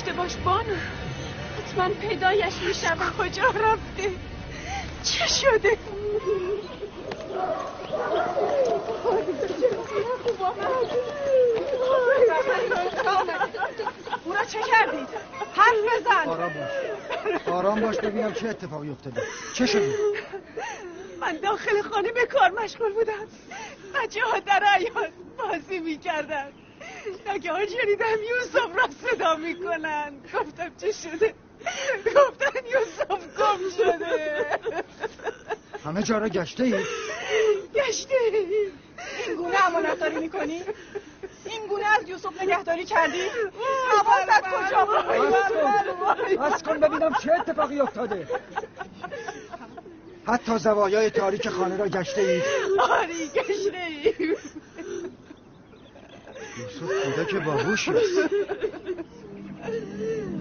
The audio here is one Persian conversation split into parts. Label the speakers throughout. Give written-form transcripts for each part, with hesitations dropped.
Speaker 1: داشته باش بانو، حتما پیدایش میشم. کجا رفته؟ چه شده؟
Speaker 2: اونا چه کردید؟ حرف بزن.
Speaker 3: آرام باش ببینم چه اتفاقی افتاده. چه شده؟
Speaker 1: من داخل خانه به کار مشغول بودم، بچه ها در عیال بازی میکردن، ناگهان شنیدم یوسف را صدا میکنن. گفتم چه شده؟ گفتن یوسف گم شده.
Speaker 3: همه جا را گشته ای؟
Speaker 1: گشته.
Speaker 2: این گونه امانتداری میکنی؟ این گونه از یوسف نگهداری کردی؟ حواست کجا بود؟
Speaker 3: بس کن ببینم چه اتفاقی افتاده. حتی زوایای تاریک خانه را گشته ای؟
Speaker 1: آری گشته ای.
Speaker 3: یوسف کودک باهوشی است.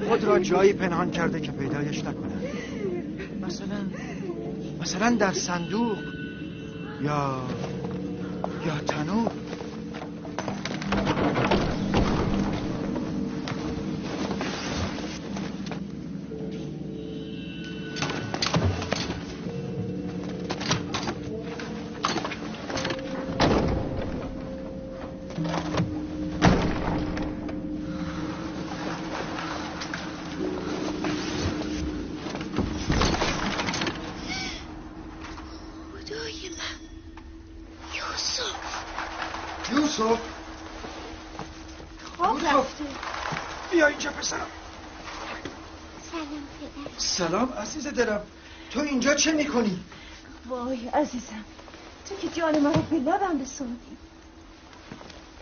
Speaker 3: خود را جایی پنهان کرده که پیدایش نکنند. مثلا در صندوق یا تنور. یوسف بیا اینجا پسرم.
Speaker 4: سلام پدر.
Speaker 3: سلام عزیز دلم، تو اینجا چه میکنی؟
Speaker 1: وای عزیزم، تو که جان من رو به لبم رسوندی.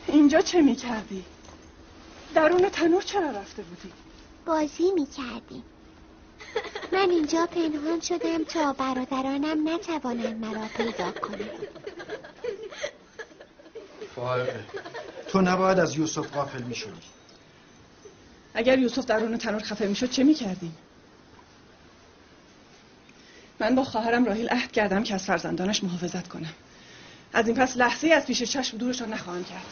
Speaker 2: اینجا چه میکردی؟ درون تنور چرا رفته بودی؟
Speaker 4: بازی میکردیم. من اینجا پنهان شدم تا برادرانم نتوانند مرا پیدا کنند.
Speaker 3: فائقه، تو نباید از یوسف غافل میشدی.
Speaker 2: اگر یوسف درون تنور خفه میشد چه میکردی؟ من با خواهرم راحیل عهد کردم که از فرزندانش محافظت کنم. از این پس لحظه‌ای از پیش چشم دورشان نخواهم کرد.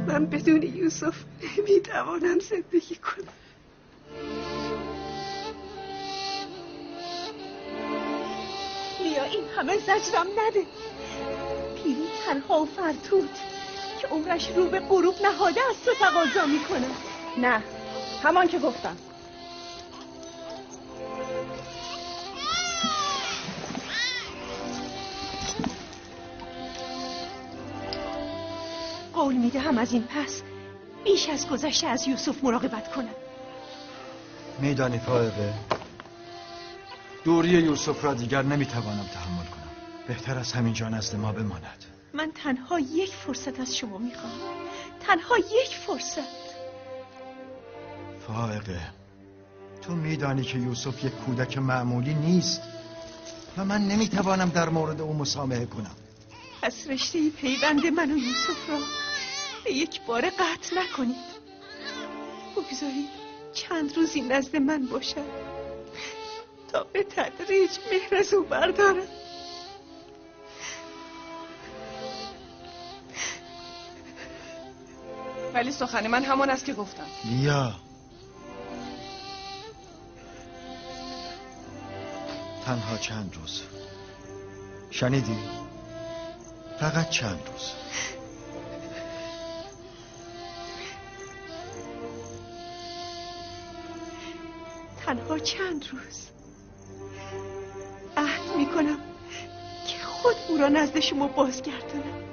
Speaker 1: من بدون یوسف نمیتوانم زندگی کنم. بیا این همه زجرم نده. پیری تنها و فرتود که عمرش رو به غروب نهاده از تو تقاضا میکنه.
Speaker 2: نه، همان که گفتم.
Speaker 1: قول میدهم از این پس بیش از گذشته از یوسف مراقبت کنم.
Speaker 3: میدانی فائقه، دوری یوسف را دیگر نمیتوانم تحمل کنم. بهتر از همینجا نزد ما بماند.
Speaker 1: من تنها یک فرصت از شما میخوام، تنها یک فرصت.
Speaker 3: فائقه، تو میدانی که یوسف یک کودک معمولی نیست و من نمیتوانم در مورد او مسامحه کنم.
Speaker 1: پس رشته پیوند من و یوسف را به یک بار قطع نکنید. بگذارید چند روزی نزد من باشد تا به تدریج مهر از او بردارم.
Speaker 2: ولی سخن من همان است که گفتم.
Speaker 3: لیا، تنها چند روز. شنیدی؟ فقط چند روز.
Speaker 1: تنها چند روز. عهد میکنم که خود او را نزد شما بازگردانم.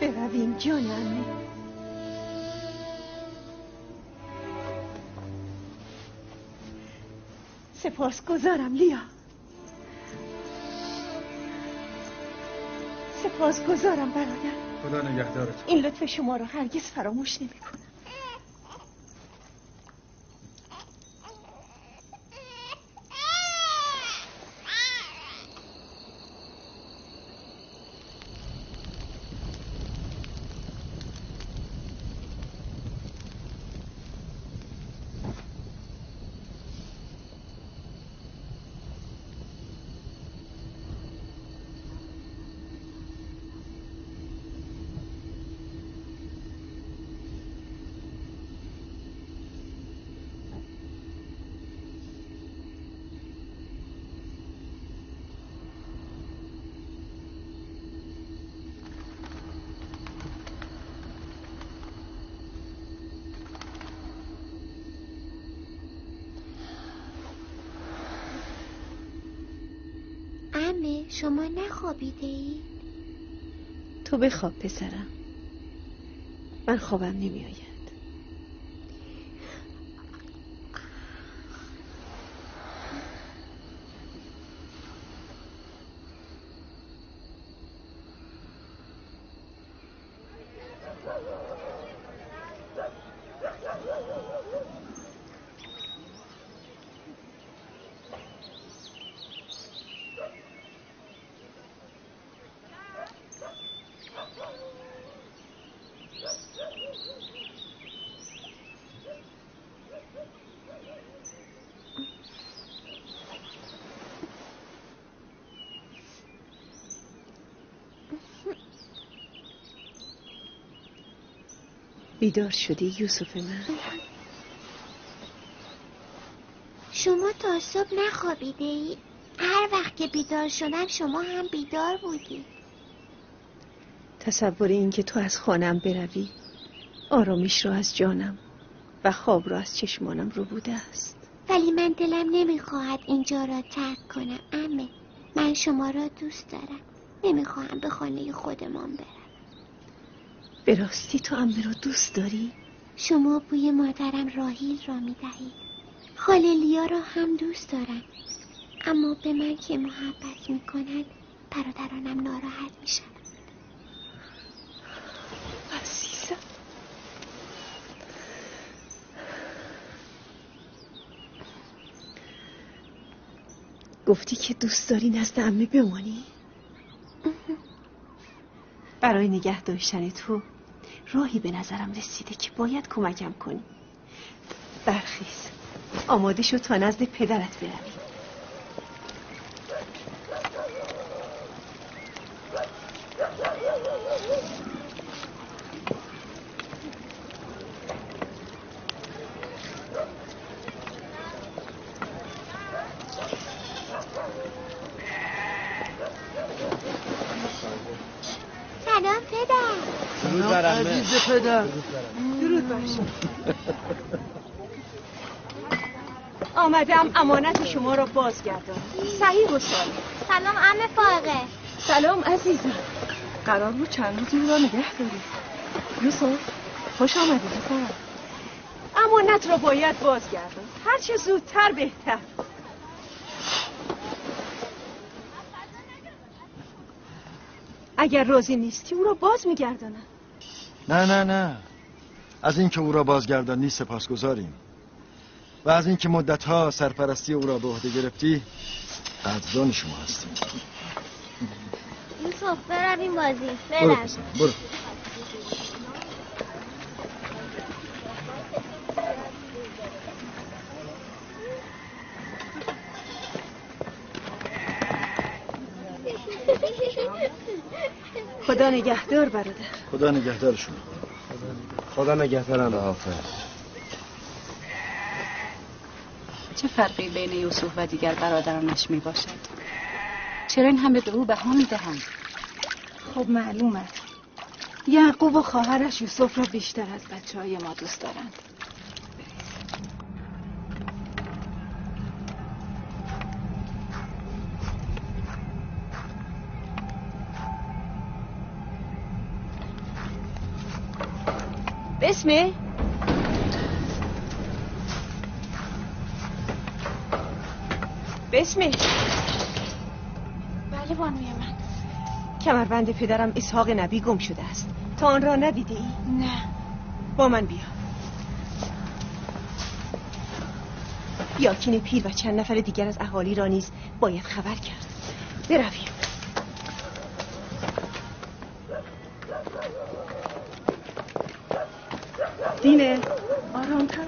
Speaker 1: برویم جان عمه. سپاسگزارم لیا. سپاسگزارم برادر.
Speaker 3: خدا نگهدارت.
Speaker 1: این لطف شما رو هرگز فراموش نمی‌کنم.
Speaker 4: عمه شما نخوابیده اید؟
Speaker 1: تو بخواب پسرم، من خوابم نمی آید. بیدار شدی یوسف من؟
Speaker 4: شما تا صبح نخوابیده ای؟ هر وقت که بیدار شدم شما هم بیدار بودی.
Speaker 1: تصور این که تو از خانم بروی آرامش رو از جانم و خواب رو از چشمانم رو بوده است.
Speaker 4: ولی من دلم نمیخواهد اینجا را ترک کنم عمه. من شما را دوست دارم. نمیخواهم به خانه خودمان برم.
Speaker 1: به راستی تو عمه رو دوست داری؟
Speaker 4: شما بوی مادرم راهیل را میدهید. خاله لیا را هم دوست دارم، اما به من که محبت میکنند برادرانم ناراحت میشن.
Speaker 1: عزیزم گفتی که دوست داری نزد عمه بمانی؟ برای نگه داشتن تو راهی به نظرم رسیده که باید کمکم کنی. برخیز آماده شو تا نزد پدرت بروی.
Speaker 4: سلام پدر.
Speaker 5: درود بر عمه.
Speaker 3: عزیز پدر.
Speaker 1: درود بر شما. آمدم امانت شما را بازگردانم. صحیح و سالم.
Speaker 4: سلام عمه فائقه.
Speaker 1: سلام عزیزم. قرار بود چند روزی را نگه داری. یوسف خوش آمدی پسرم. امانت را باید بازگردان، هرچه زودتر بهتر. اگر راضی نیستی او را باز میگردانم.
Speaker 3: نه از اینکه او را بازگردانی سپاسگزاریم و از اینکه مدتها سرپرستی او را به عهده گرفتی قدردان شما هستیم.
Speaker 4: یوسف برویم بازی.
Speaker 3: برو پسر برو.
Speaker 1: خدا نگهدار برادر.
Speaker 3: خدا نگهدار شما.
Speaker 5: خدا نگهدارم. حافظ.
Speaker 6: چه فرقی بین یوسف و دیگر برادرانش می باشد؟ چرا این همه به او بها می دهند؟
Speaker 2: خب معلومه
Speaker 1: یعقوب و خواهرش یوسف را بیشتر از بچه‌های ما دوست دارند. بسمه
Speaker 2: بسمه.
Speaker 4: بله بانوی من.
Speaker 2: کمربند پدرم اسحاق نبی گم شده است. تا آن را ندیده ای؟
Speaker 4: نه.
Speaker 2: با من بیا. یاکین پیر و چند نفر دیگر از اهالی را نیز باید خبر کرد. برویم. دینه آرام‌تر.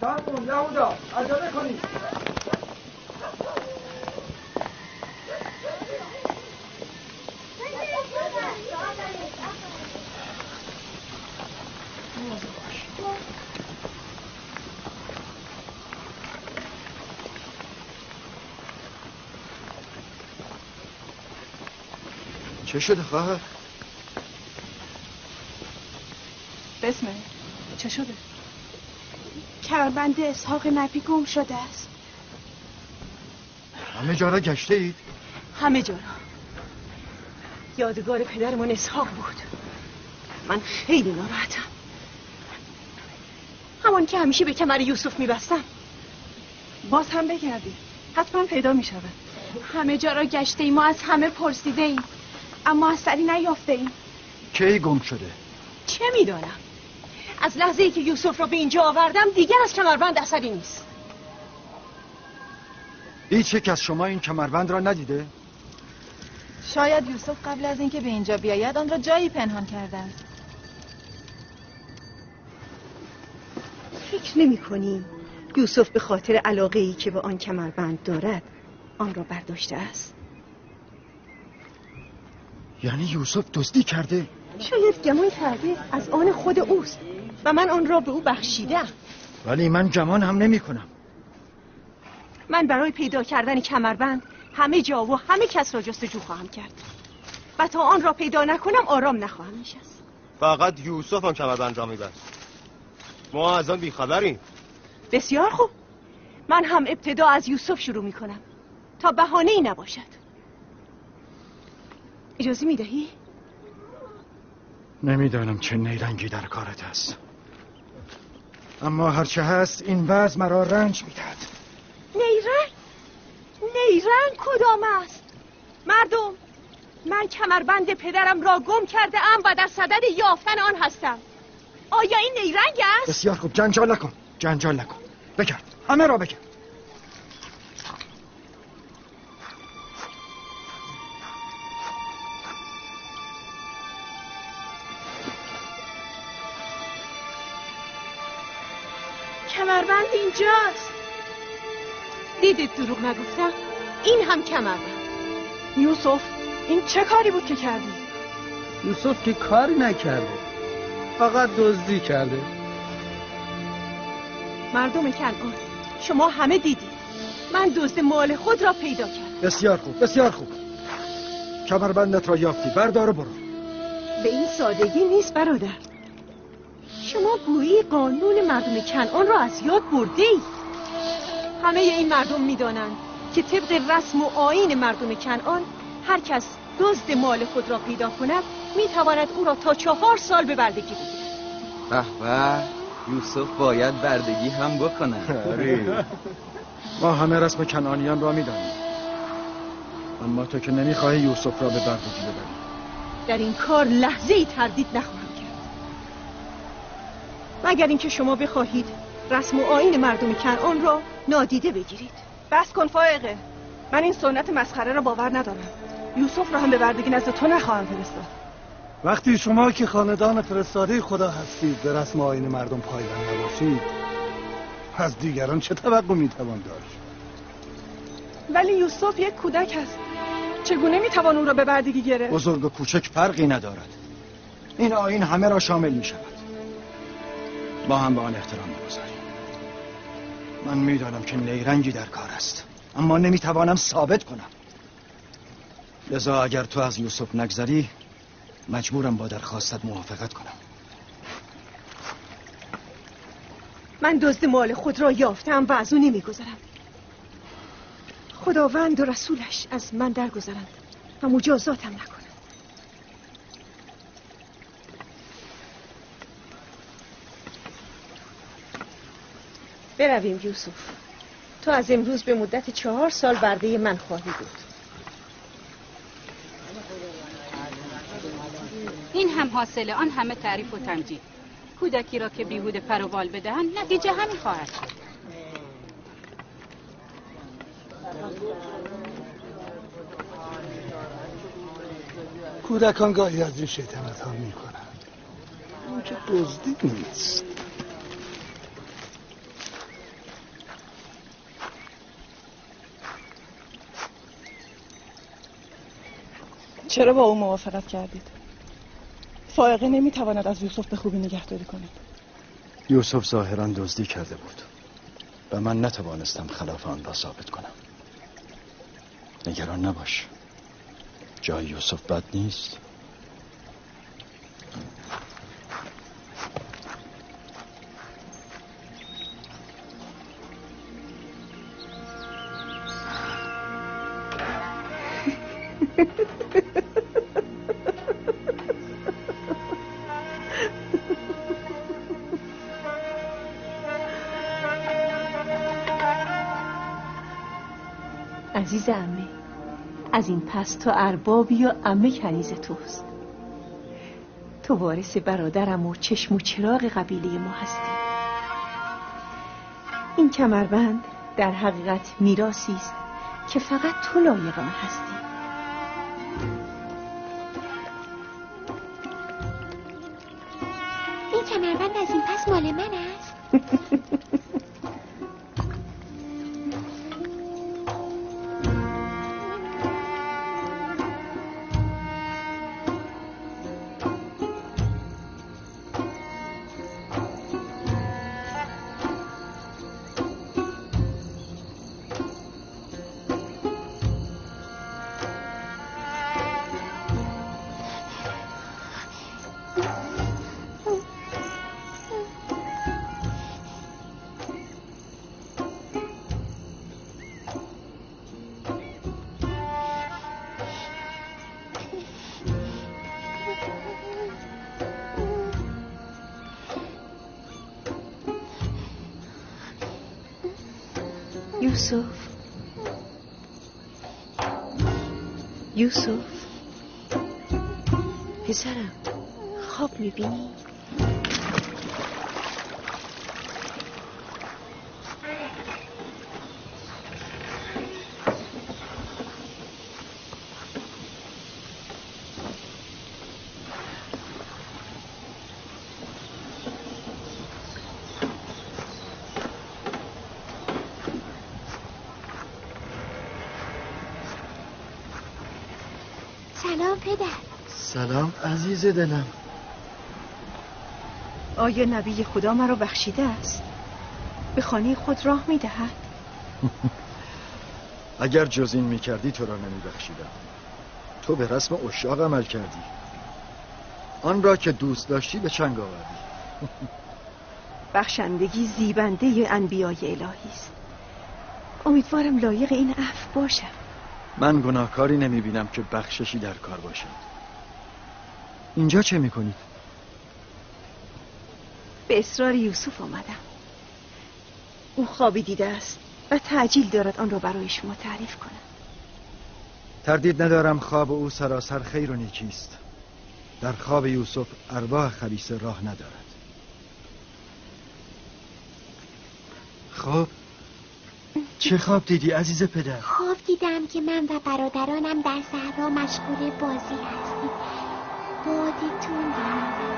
Speaker 3: شامون یهودا عجله کنید. چه شده خواهر؟
Speaker 2: بسمه چه شده؟
Speaker 4: کمربند اسحاق نبی گم شده است.
Speaker 3: همه جا را گشته اید؟
Speaker 2: همه جا را. یادگار پدرمان اسحاق بود. من خیلی ناراحتم. همان که همیشه به کمر یوسف میبستم. باز هم بگردی حتما پیدا میشود.
Speaker 4: همه جا را گشته ایم و از همه پرسیده ایم، اما اثری نیافته ایم.
Speaker 3: کی گم شده؟
Speaker 2: چه میدانم؟ از لحظه ای که یوسف را به اینجا آوردم دیگر از کمربند اثری نیست.
Speaker 3: هیچ یک از شما این کمربند را ندیده؟
Speaker 7: شاید یوسف قبل از اینکه به اینجا بیاید آن را جایی پنهان کرده است.
Speaker 2: فکر نمی کنی یوسف به خاطر علاقه ای که به آن کمربند دارد آن را برداشته است؟
Speaker 3: یعنی یوسف دزدی کرده؟
Speaker 2: شاید گمان کرده از آن خود اوست و من آن را به او بخشیدم.
Speaker 3: ولی من گمان هم نمی کنم.
Speaker 2: من برای پیدا کردن کمربند همه جا و همه کس را جستجو خواهم کرد و تا آن را پیدا نکنم آرام نخواهم نشست.
Speaker 5: فقط یوسف آن کمربند را می‌بست. ما از آن بیخبریم.
Speaker 2: بسیار خوب. من هم ابتدا از یوسف شروع میکنم تا بهانه‌ای نباشد. اجازه میدهی؟
Speaker 3: نمیدانم چه نیرنگی در کارت است، اما هرچه هست این وضع مرا رنج میدهد.
Speaker 2: نیرنگ؟ نیرنگ کدام است؟ مردم، من کمربند پدرم را گم کرده ام و در صدد یافتن آن هستم. آیا این نیرنگ است؟
Speaker 3: بسیار خوب، جنجال نکن، جنجال نکن. بگرد، همه را بگرد.
Speaker 2: کمربند اینجاست. دیدید دروغ نگفتم؟ این هم کمربند. یوسف، این چه کاری بود که کردی؟
Speaker 8: یوسف که کاری نکرده، فقط دزدی کرده.
Speaker 2: مردم کنعان، شما همه دیدید من دزد مال خود را پیدا کردم.
Speaker 3: بسیار خوب، بسیار خوب. کمربندت را یافتی، بردار و برو.
Speaker 2: به این سادگی نیست برادر. شما گویی قانون مردم کنعان را از یاد بردید. همه این مردم میدانند که طبق رسم و آیین مردم کنعان هر کس دزد مال خود را پیدا کند میتواند او را تا 4 سال به بردگی بگیرد.
Speaker 9: به یوسف باید بردگی هم بکنه.
Speaker 3: ما همه رسم کنعانیان را میدانیم، اما تو که نمیخواهی یوسف را به بردگی ببری.
Speaker 2: در این کار لحظه ای تردید نخواهم کرد، مگر اینکه شما بخواهید رسم و آیین مردم کنعان را نادیده بگیرید. بس کن فائقه، من این سنت مسخره را باور ندارم. یوسف را هم به بردگی نزد تو نخواهم فرستاد.
Speaker 8: وقتی شما که خاندان فرستاده خدا هستید به رسم آیین مردم پایبند نباشید، از دیگران چه توقع میتوان داشت؟
Speaker 2: ولی یوسف یک کودک است، چگونه میتوان او را به بردگی گرفت؟
Speaker 3: بزرگ و کوچک فرقی ندارد، این آیین همه را شامل می شود. ما هم به آن احترام می‌گذاریم. من میدانم که نیرنگی در کار است، اما نمیتوانم ثابت کنم. لذا اگر تو از یوسف نگذری مجبورم با درخواستت موافقت کنم.
Speaker 2: من دزد مال خود را یافتم و از او نمیگذرم. خداوند و رسولش از من درگذرند و مجازاتم نکنند. برویم یوسف. تو از امروز به مدت 4 سال برده من خواهی بود.
Speaker 6: این هم حاصل آن همه تعریف و تمجید. کودکی را که بیهوده پر و بال بدهند نتیجه همین خواهد شد.
Speaker 8: کودکان گاهی از این شیطنت ها می کنند، اما که دزدی نیست.
Speaker 10: چرا با او موافقت کردید؟ فائقه نمیتواند از یوسف به خوبی نگهداری کند.
Speaker 3: یوسف ظاهراً دزدی کرده بود و من نتوانستم خلاف آن را ثابت کنم. نگران نباش، جای یوسف بد نیست.
Speaker 2: عزیز عمه، از این پس تو اربابی و عمه کنیز توست. تو وارث برادرم و چشم و چراغ قبیله ما هستی. این کمربند در حقیقت میراثی است که فقط تو لایق آن هستی.
Speaker 4: این کمربند از این پس مال من است.
Speaker 2: یوسف پسرم، خواب میبینی؟
Speaker 4: سلام پدر.
Speaker 3: سلام عزیز دلم.
Speaker 2: آیا نبی خدا مرا بخشیده است؟ به خانه خود راه میدهد؟
Speaker 3: اگر جز این میکردی تو را نمیبخشیدم. تو به رسم عشاق عمل کردی، آن را که دوست داشتی به چنگ آوردی.
Speaker 2: بخشندگی زیبنده انبیای الهی است. امیدوارم لایق این عفو باشم.
Speaker 3: من گناهکاری نمیبینم که بخششی در کار باشد. اینجا چه میکنید؟
Speaker 2: به اصرار یوسف آمدم. او خوابی دیده است و تعجیل دارد آن را برای شما تعریف کنم.
Speaker 3: تردید ندارم خواب او سراسر خیر و نیکی است. در خواب یوسف ارواح خبیثه راه ندارد. خب چه خواب دیدی عزیز پدر؟
Speaker 4: خواب دیدم که من و برادرانم در صحرا مشغول بازی هستیم. بادی تندی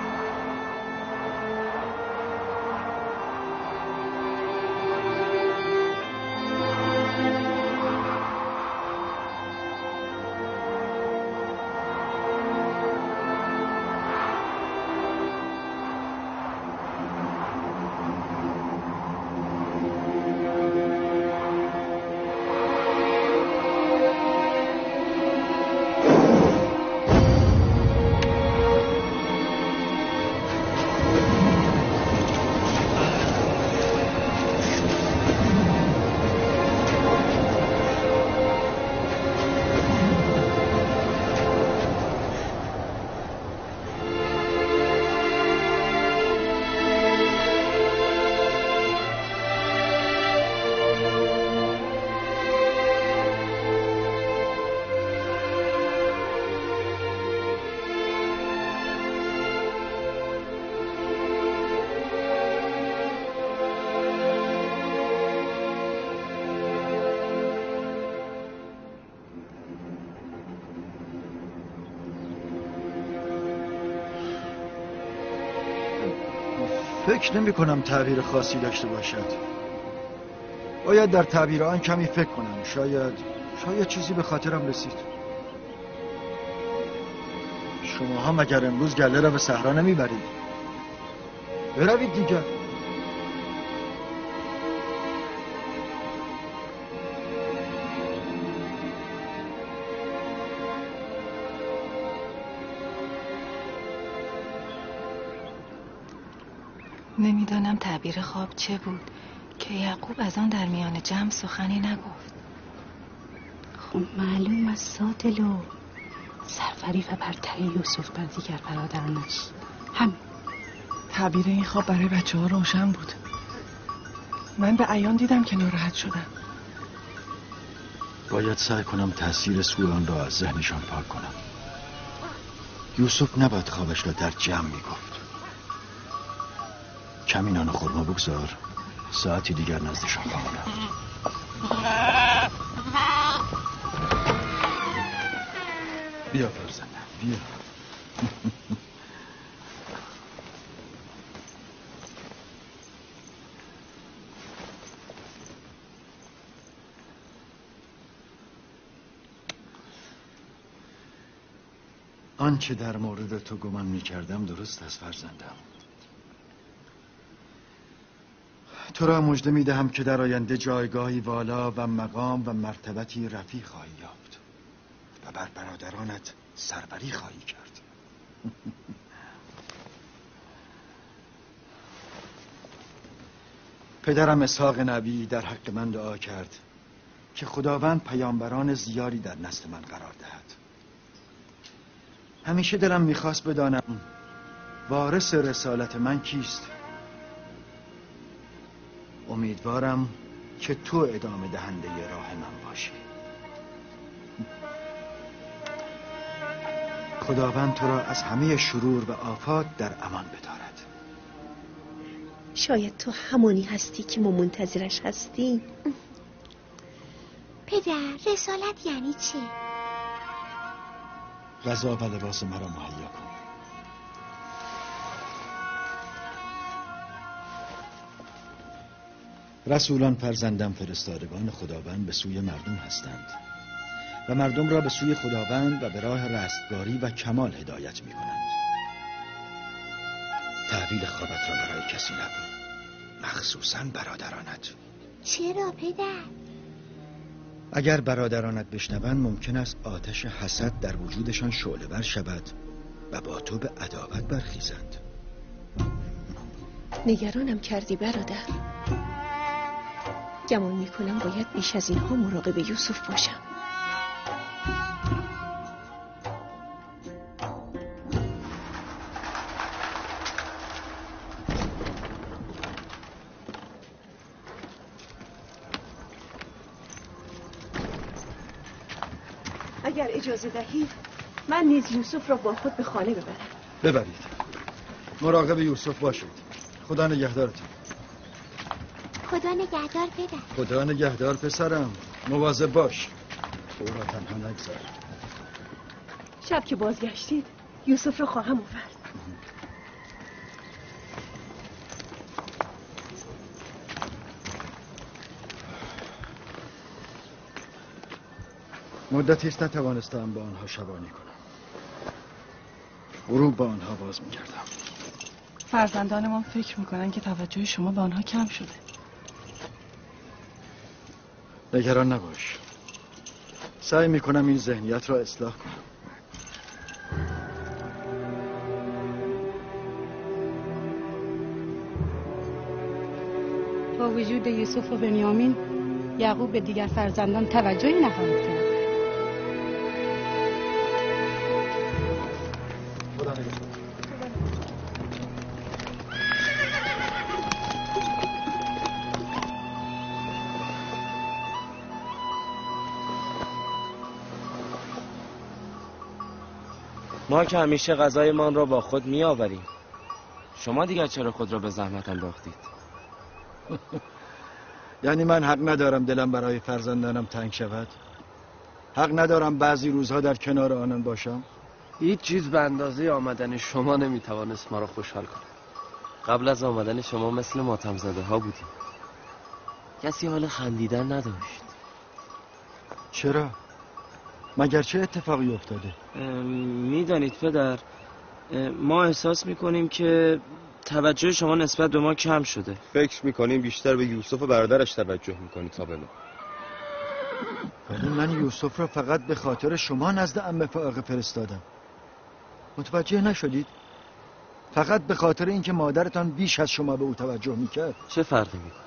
Speaker 3: فکر نمی کنم تعبیر خاصی داشته باشد. باید در تعبیر آن کمی فکر کنم. شاید چیزی به خاطرم رسید. شما هم مگر امروز گله را به صحرا نمیبرید؟ بروید دیگر.
Speaker 7: نمیدانم تعبیر خواب چه بود که یعقوب از آن در میان جمع سخنی نگفت.
Speaker 6: خب معلوم از سادلو سرفری و برتری یوسف بر دیگر برادرانش. همین.
Speaker 10: تعبیر این خواب برای بچه ها روشن بود. من به عیان دیدم که ناراحت شدم.
Speaker 3: باید سعی کنم تأثیر سوء آن را از ذهنشان پاک کنم. یوسف نباید خوابش را در جمع میگفت. کمی نان و خرما بگذار، ساعتی دیگر نزدشان بمانم. بیا فرزندم، بیا. آنچه در مورد تو گمان می‌کردم درست است فرزندم. تو را مژده می‌دهم که در آینده جایگاهی والا و مقام و مرتبتی رفیع خواهی یافت و بر برادرانت سروری خواهی کرد. پدرم اسحاق نبی در حق من دعا کرد که خداوند پیامبران زیادی در نسل من قرار دهد. همیشه دلم میخواست بدانم وارث رسالت من کیست. امیدوارم که تو ادامه دهنده راه من باشی. خداوند تو را از همه شرور و آفات در امان بدارد.
Speaker 2: شاید تو همونی هستی که ما منتظرش هستیم.
Speaker 4: پدر، رسالت یعنی چه؟
Speaker 3: غذا و لباس مرا مهیا کن. رسولان فرزندم فرستادگان خداوند به سوی مردم هستند و مردم را به سوی خداوند و به راه رستگاری و کمال هدایت می کنند. تحویل خوابت را برای کسی نکن، مخصوصاً برادرانت.
Speaker 4: چرا پدر؟
Speaker 3: اگر برادرانت بشنوند ممکن است آتش حسد در وجودشان شعله‌ور شود و با تو به عداوت برخیزند.
Speaker 2: نگرانم کردی برادر. گمان میکنم باید بیش از اینها مراقب یوسف باشم. اگر اجازه دهید من نیز یوسف را با خود به خانه ببرم.
Speaker 3: ببرید. مراقب یوسف باشید. خدا نگهدارتون.
Speaker 4: خدا نگهدار پدر.
Speaker 3: خدا نگهدار پسرم. مواظب باش. او را تنها نگذار.
Speaker 2: شب که بازگشتید یوسف را خواهم آورد.
Speaker 3: مدتی است نتوانستم با آنها شبانی کنم. غروب با آنها باز می‌کردم.
Speaker 10: فرزندانمان فکر میکنن که توجه شما به آنها کم شده.
Speaker 3: نگران نباش. سعی میکنم این ذهنیت را اصلاح کنم.
Speaker 6: با وجود یوسف و بنیامین یعقوب به دیگر فرزندان توجهی نخواهد کرد.
Speaker 11: ما که همیشه غذایمان را با خود می آوریم. شما دیگر چرا خود را به زحمت انداختید؟
Speaker 3: یعنی من حق ندارم دلم برای فرزندانم تنگ شود؟ حق ندارم بعضی روزها در کنار آنان باشم؟
Speaker 12: هیچ چیز به اندازه آمدن شما نمیتوانست ما را خوشحال کنه.
Speaker 11: قبل از آمدن شما مثل ماتم زده ها بودیم. کسی حال خندیدن نداشت.
Speaker 3: چرا؟ مگر چه اتفاقی افتاده؟
Speaker 11: میدانید پدر، ما احساس میکنیم که توجه شما نسبت به ما کم شده.
Speaker 5: فکر میکنیم بیشتر به یوسف و برادرش توجه میکنید تا به ما.
Speaker 3: ولی من یوسف را فقط به خاطر شما نزد عمه فائقه فرستادم. متوجه نشدید؟ فقط به خاطر اینکه مادرتان بیش از شما به او توجه میکرد.
Speaker 11: چه فرقی میکنه؟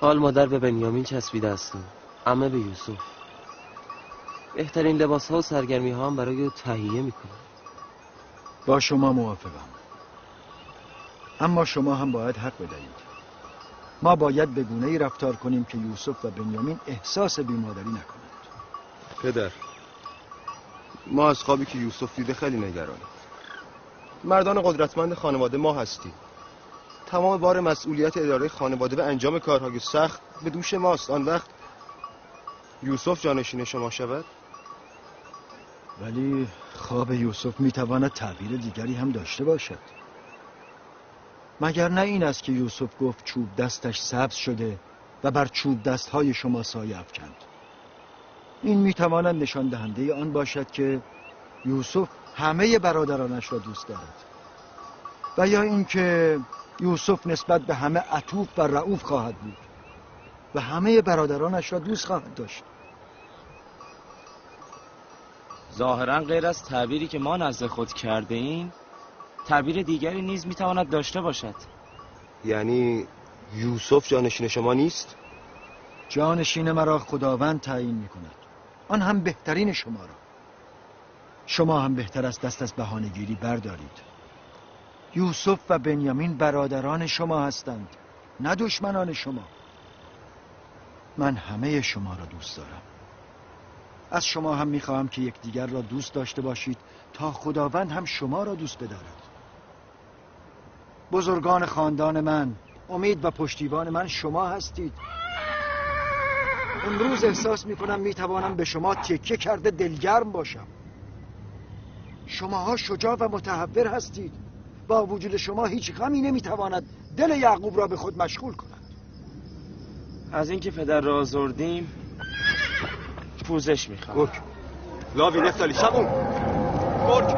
Speaker 11: حال مادر به بنیامین چسبیده است و عمه به یوسف. بهترین لباس ها و سرگرمی ها هم برای او تهیه میکنه.
Speaker 3: با شما موافقم، اما شما هم باید حق بدهید. ما باید به گونه‌ای رفتار کنیم که یوسف و بنیامین احساس بیمادری نکنند.
Speaker 5: پدر، ما از خوابی که یوسف دیده خیلی نگرانیم. مردان قدرتمند خانواده ما هستیم. تمام بار مسئولیت اداره خانواده و انجام کارهای سخت به دوش ماست. آن وقت یوسف جانشین شما شود؟
Speaker 3: ولی خواب یوسف میتواند تعبیر دیگری هم داشته باشد. مگر نه این است که یوسف گفت چوب دستش سبز شده و بر چوب دستهای شما سایه افکند؟ این میتواند نشان دهنده آن باشد که یوسف همه برادرانش را دوست دارد، و یا اینکه یوسف نسبت به همه عطوف و رئوف خواهد بود و همه برادرانش را دوست خواهد داشت.
Speaker 11: ظاهرا غیر از تعبیری که ما نزد خود کرده ایم، تعبیر دیگری نیز میتواند داشته باشد.
Speaker 5: یعنی یوسف جانشین شما نیست؟
Speaker 3: جانشین مرا خداوند تعیین میکند، آن هم بهترین شما را. شما هم بهتر از دست از بهانه‌گیری بردارید. یوسف و بنیامین برادران شما هستند، نه دشمنان شما. من همه شما را دوست دارم. از شما هم میخواهم که یکدیگر را دوست داشته باشید تا خداوند هم شما را دوست بدارد. بزرگان خاندان من، امید و پشتیبان من شما هستید. امروز احساس میکنم میتوانم به شما تکیه کرده دلگرم باشم. شماها شجاع و متحور هستید. با وجود شما هیچ غمی نمیتواند دل یعقوب را به خود مشغول کند.
Speaker 11: از اینکه پدر را آزردیم پوزش میخوام.
Speaker 5: گرگ لاوی نفتالی شبون گرگ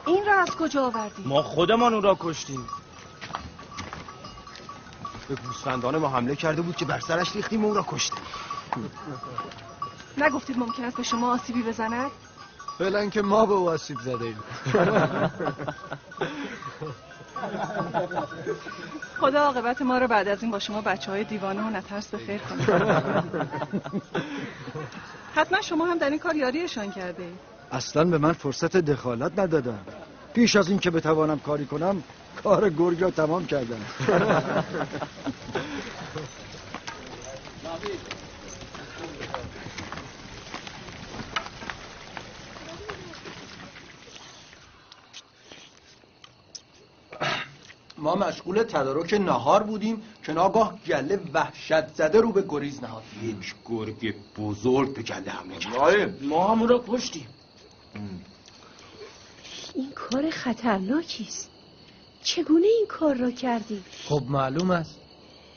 Speaker 2: این را از کجا آوردی؟
Speaker 11: ما خودمان او را کشتیم.
Speaker 5: به گوسفندان ما حمله کرده بود که بر سرش ریختیم و او را کشتیم.
Speaker 2: نگفتید ممکن است به شما آسیبی بزند؟
Speaker 8: فعلا که ما به او آسیب زده ایم.
Speaker 10: خدا عاقبت ما رو بعد از این با شما بچه‌های دیوانه و نترس به خیر کنه. حتما شما هم در این کار یاریشان کرده اید.
Speaker 3: اصلا به من فرصت دخالت ندادن. پیش از این که بتوانم کاری کنم کار گرگ را تمام کردم.
Speaker 8: ما مشغول تدارک نهار بودیم که ناگاه گله وحشت زده رو به گریز نهاد.
Speaker 12: یک گرگ بزرگ به گله حمله کرد.
Speaker 11: ما هم او را کشتیم.
Speaker 2: این کار خطرناکی است. چگونه این کار را کردی؟
Speaker 8: خب معلوم است.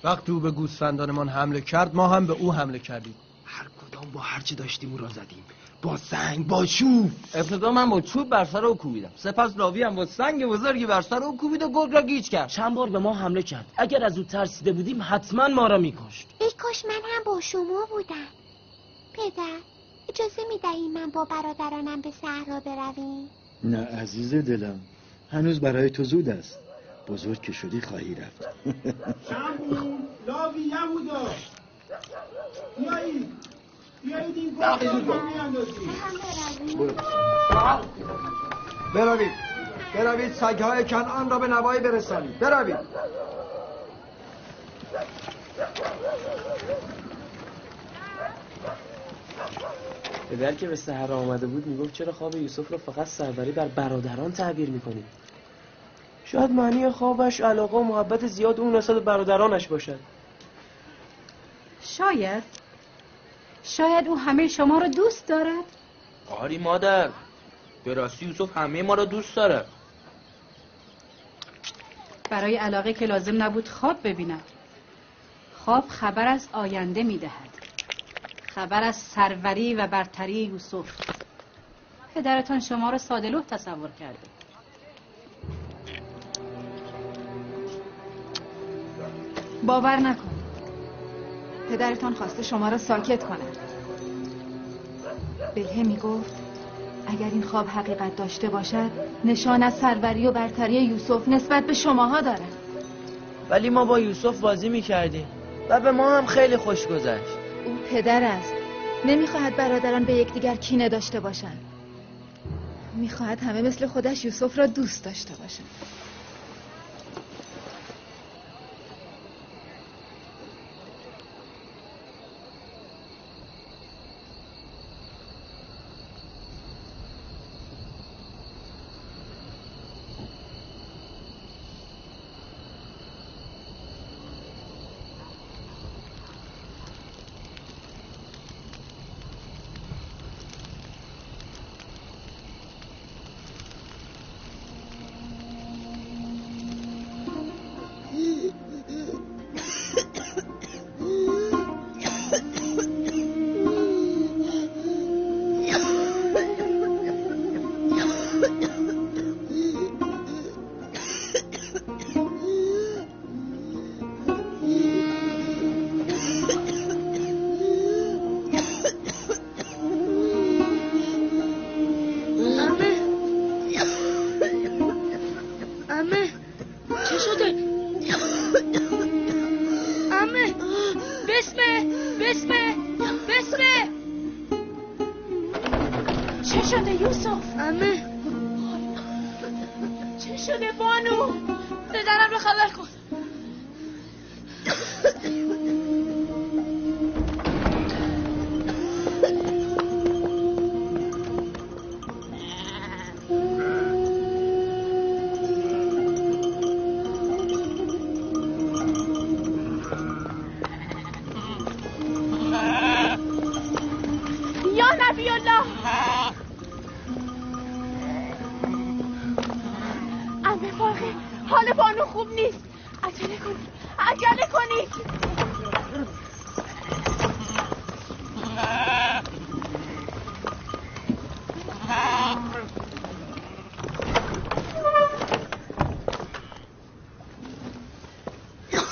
Speaker 8: وقتی او به گوسفندانمان حمله کرد ما هم به او حمله کردیم.
Speaker 12: هر کدام با هر چی داشتیم او را زدیم. با سنگ، با چوب.
Speaker 13: ابتدا من با چوب بر سر او کوبیدم، سپس لاوی هم با سنگ بزرگی بر سر او کوبید و گرگ را گیج کرد.
Speaker 11: چند بار به ما حمله کرد. اگر از او ترسیده بودیم حتما ما را میکشت.
Speaker 4: ای کاش من هم با شما بودم. پدر اجازه میدهی من با برادرانم به صحرا برویم؟
Speaker 3: نه عزیز دلم، هنوز برای تو زود است. بزرگ که شدی خواهی رفت.
Speaker 14: شمعون لاوی یهودا بیایید این گوه رو میاندازید.
Speaker 3: بروید سگهای کنعان را به نوایی برسانید. بروید.
Speaker 11: پدر که به سحر آمده بود میگفت چرا خواب یوسف رو فقط سروری بر برادران تعبیر میکنید؟ شاید معنی خوابش علاقه و محبت زیاد اون نسبت برادرانش باشد.
Speaker 6: شاید او همه شما رو دوست دارد.
Speaker 13: آری مادر، به راستی یوسف همه ما رو دوست داره.
Speaker 6: برای علاقه که لازم نبود خواب ببینم. خواب خبر از آینده میدهد، خبر از سروری و برتری یوسف. پدرتان شما را ساده‌لوح تصور کرده.
Speaker 7: باور نکن. پدرتان خواسته شما را ساکت کند. بلهه میگفت اگر این خواب حقیقت داشته باشد نشان از سروری و برتری یوسف نسبت به شماها دارد.
Speaker 13: ولی ما با یوسف بازی میکردیم و به ما هم خیلی خوش گذشت.
Speaker 7: او پدر است. نمیخواهد برادران به یکدیگر کینه داشته باشند. میخواهد همه مثل خودش یوسف را دوست داشته باشند.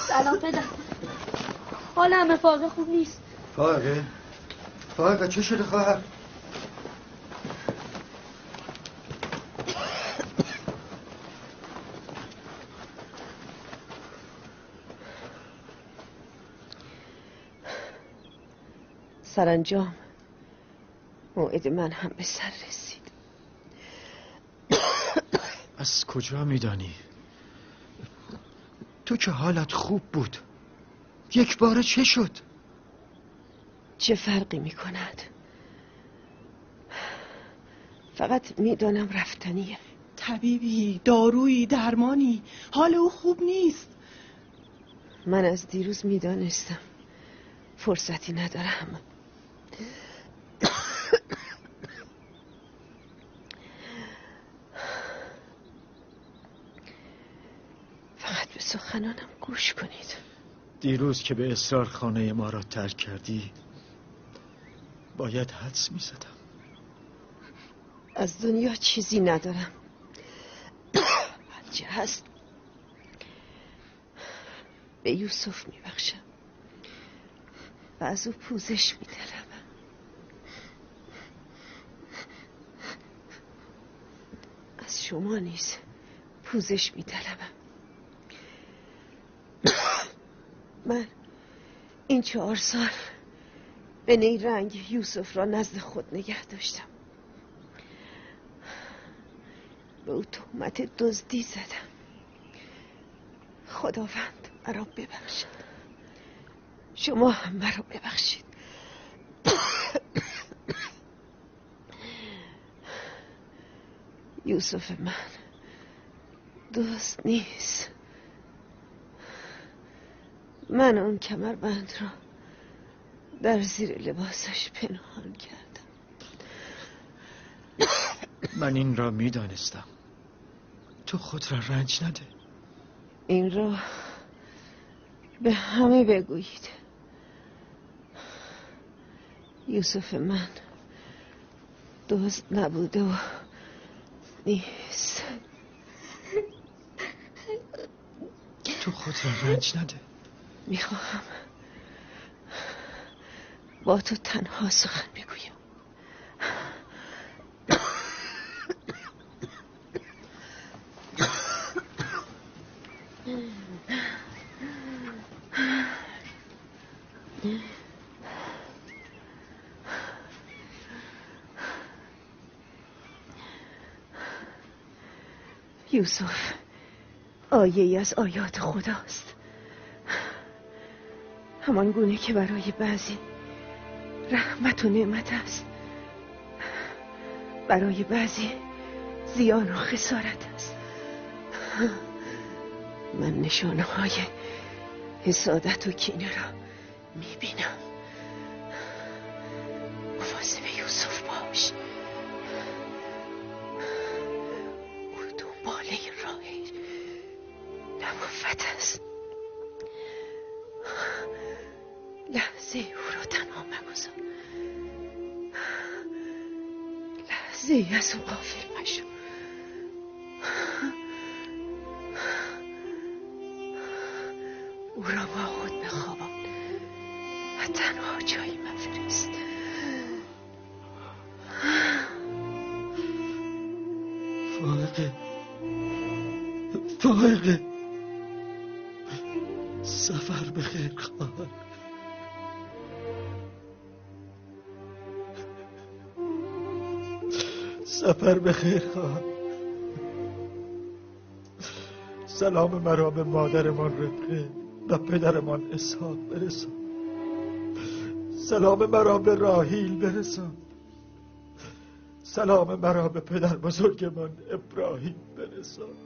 Speaker 15: سلام پدر. حال همه فاقه خوب نیست.
Speaker 3: فاقه چه شده خواهر؟
Speaker 2: سرانجام موعد من هم به سر رسید.
Speaker 3: از کجا میدانی؟ تو که حالت خوب بود، یک باره چه شد؟
Speaker 2: چه فرقی میکند؟ فقط میدانم رفتنیه.
Speaker 10: طبیبی، دارویی، درمانی، حال او خوب نیست.
Speaker 2: من از دیروز میدانستم فرصتی ندارم. فقط به سخنانم گوش کنید.
Speaker 3: دیروز که به اصرار خانه ما را ترک کردی باید حدس میزدم.
Speaker 2: از دنیا چیزی ندارم. هرچه هست به یوسف میبخشم و از او پوزش میطلبم. از شما نیز پوزش می‌طلبم. من این 4 سال به نیرنگ یوسف را نزد خود نگه داشتم. به او تهمت دزدی زدم. خداوند مرا ببخشد. شما هم مرا ببخشید. یوسف من دزد نیست. من اون کمربند را در زیر لباسش پنهان کردم.
Speaker 3: من این را میدانستم. تو خود را رنج نده.
Speaker 2: این را به همه بگویید. یوسف من دزد نبوده و نیست.
Speaker 3: تو خود را رنج نده.
Speaker 2: میخواهم با تو تنها سخن بگویم. یوسف آیه‌ای از آیات خداست. همان گونه که برای بعضی رحمت و نعمت است، برای بعضی زیان و خسارت است. من نشانه های حسادت و کینه را میبینم. مواظب یوسف باش. او دنباله راه نبوت است. لحظه او را تنها مگذار. لحظه ای از او غافل مشو. او را با خود بخوابان و تنها جایی مفرست.
Speaker 3: فائقه سفر بخیر خواهر. سفر بخیر خواهر. سلام مرا به مادرمان ربقه و پدرمان اسحاق برسان. سلام مرا به راهیل برسان. سلام مرا به پدر بزرگمان ابراهیم برسان.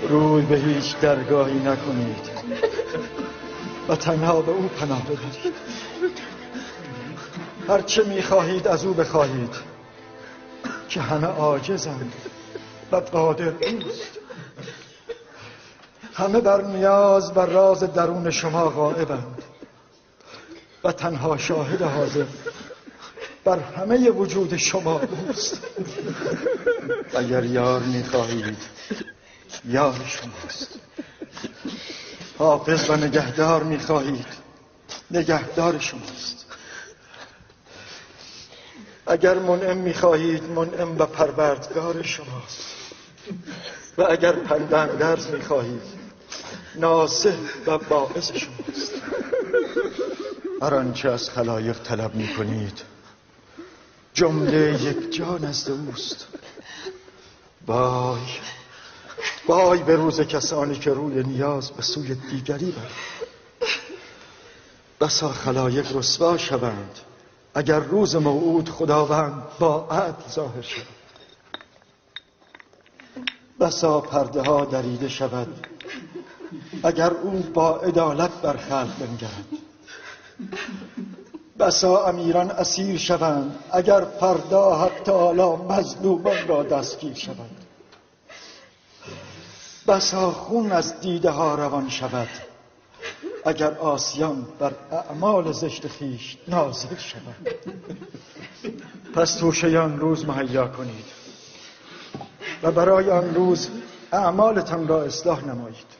Speaker 3: روی به هیچ درگاهی نکنید و تنها به او پناه ببرید. هرچه میخواهید از او بخواهید که همه عاجزند و قادر اوست. همه بر نیاز و راز درون شما غائبند و تنها شاهد حاضر بر همه وجود شما اوست. اگر یار میخواهید یار شماست. حافظ و نگهدار میخواهید نگهدار شماست. اگر منعم میخواهید منعم و پروردگار شماست. و اگر پنداندرز میخواهید ناصح و باعث شماست. هر آنچه از خلایق طلب میکنید جمله یک جا نزد اوست. وای به روز کسانی که روی نیاز به سوی دیگری برند. بسا خلایق رسوا شوند اگر روز موعود خداوند با عدل ظاهر شود. بسا پرده ها دریده شود اگر او با عدالت بر خلق بنگرد. بسا امیران اسیر شوند اگر فردا حق تعالی مظلومان را دستگیر شود. بسا خون از دیده ها روان شود اگر عاصیان بر اعمال زشت خویش نازل شود. پس توشه آن روز مهیا کنید و برای آن روز اعمالتان را اصلاح نمایید.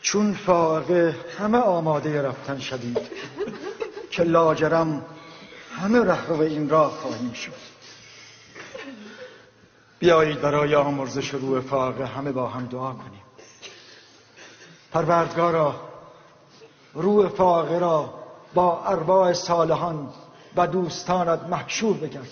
Speaker 3: چون فارغ همه آماده رفتن شدید که لاجرم همه رهرو این راه خواهیم شد. بیایید برای آمرزش روح فارغ همه با هم دعا کنیم. پروردگارا روح فارغ را با ارواح صالحان و دوستانت محشور بگردان.